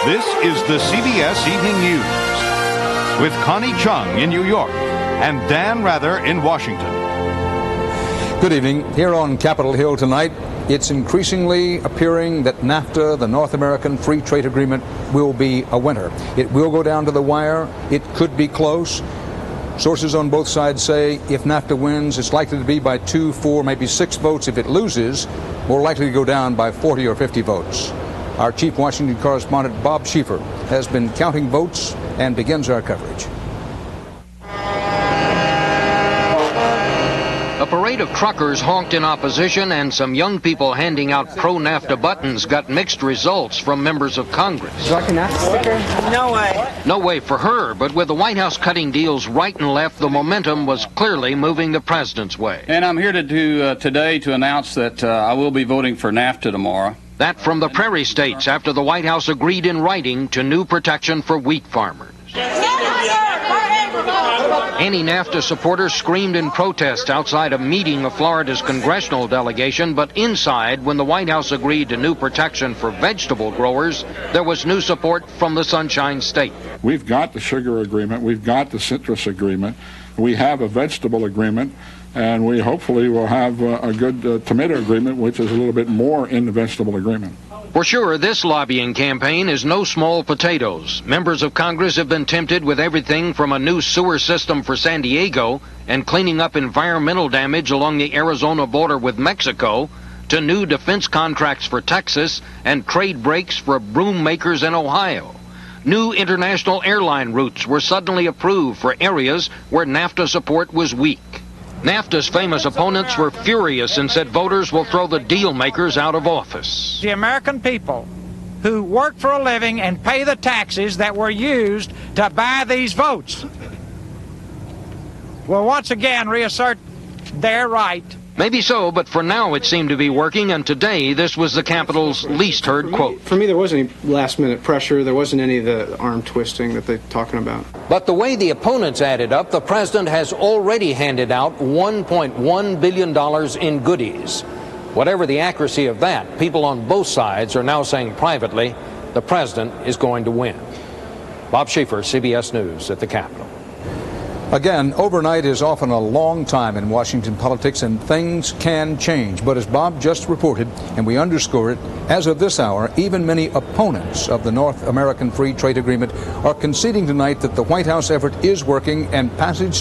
This is the CBS Evening News with Connie Chung in New York and Dan Rather in Washington. Good evening. Here on Capitol Hill tonight, it's increasingly appearing that NAFTA, the North American Free Trade Agreement, will be a winner. It will go down to the wire. It could be close. Sources on both sides say if NAFTA wins, it's likely to be by 2, 4, maybe 6 votes. If it loses, more likely to go down by 40 or 50 votes. Our chief Washington correspondent, Bob Schieffer, has been counting votes and begins our coverage. A parade of truckers honked in opposition, and some young people handing out pro-NAFTA buttons got mixed results from members of Congress. Would you like a NAFTA sticker? No way. No way for her, but with the White House cutting deals right and left, the momentum was clearly moving the president's way. And I'm here today to announce that I will be voting for NAFTA tomorrow. That from the prairie states after the White House agreed in writing to new protection for wheat farmers. Anti-NAFTA supporters screamed in protest outside a meeting of Florida's congressional delegation, but inside, when the White House agreed to new protection for vegetable growers, there was new support from the Sunshine State. We've got the sugar agreement, we've got the citrus agreement, we have a vegetable agreement, and we hopefully will have a good tomato agreement, which is a little bit more in the vegetable agreement. For sure, this lobbying campaign is no small potatoes. Members of Congress have been tempted with everything from a new sewer system for San Diego and cleaning up environmental damage along the Arizona border with Mexico to new defense contracts for Texas and trade breaks for broom makers in Ohio. New international airline routes were suddenly approved for areas where NAFTA support was weak. NAFTA's famous opponents were furious and said voters will throw the deal makers out of office. The American people who work for a living and pay the taxes that were used to buy these votes will once again reassert their right. Maybe so, but for now it seemed to be working, and today this was the Capitol's least heard quote. For me, there wasn't any last-minute pressure. There wasn't any of the arm twisting that they're talking about. But the way the opponents added up, the president has already handed out $1.1 billion in goodies. Whatever the accuracy of that, people on both sides are now saying privately the president is going to win. Bob Schieffer, CBS News at the Capitol. Again, overnight is often a long time in Washington politics, and things can change. But as Bob just reported, and we underscore it, as of this hour, even many opponents of the North American Free Trade Agreement are conceding tonight that the White House effort is working and passage